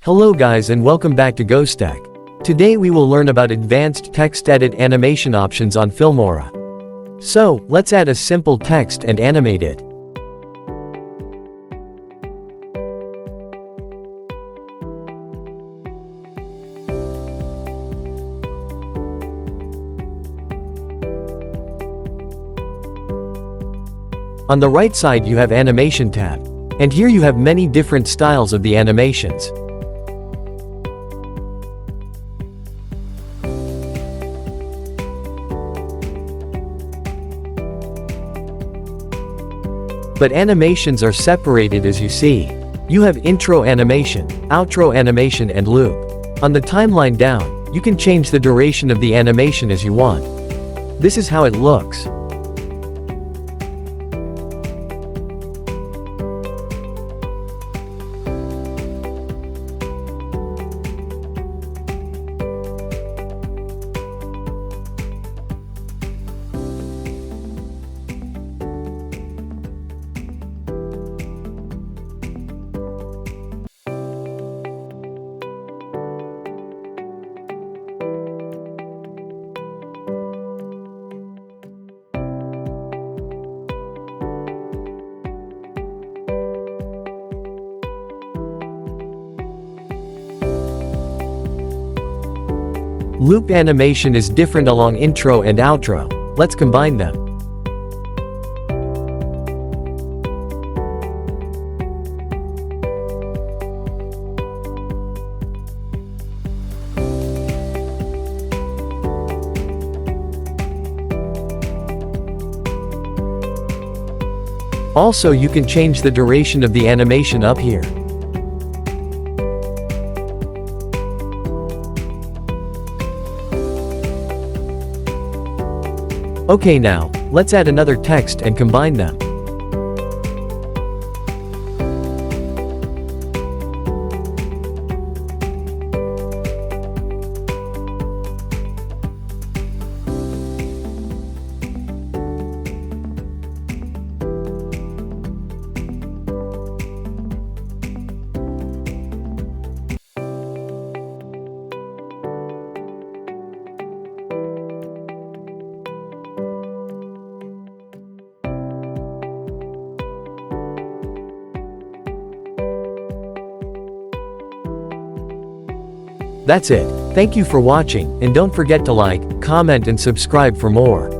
Hello guys and welcome back to GoStack. Today we will learn about advanced text edit animation options on Filmora. So, let's add a simple text and animate it. On the right side you have Animation tab. And here you have many different styles of the animations. But animations are separated as you see. You have intro animation, outro animation and loop. On the timeline down, you can change the duration of the animation as you want. This is how it looks. Loop animation is different along intro and outro. Let's combine them. Also, you can change the duration of the animation up here. Okay, now, let's add another text and combine them. That's it. Thank you for watching, and don't forget to like, comment and subscribe for more.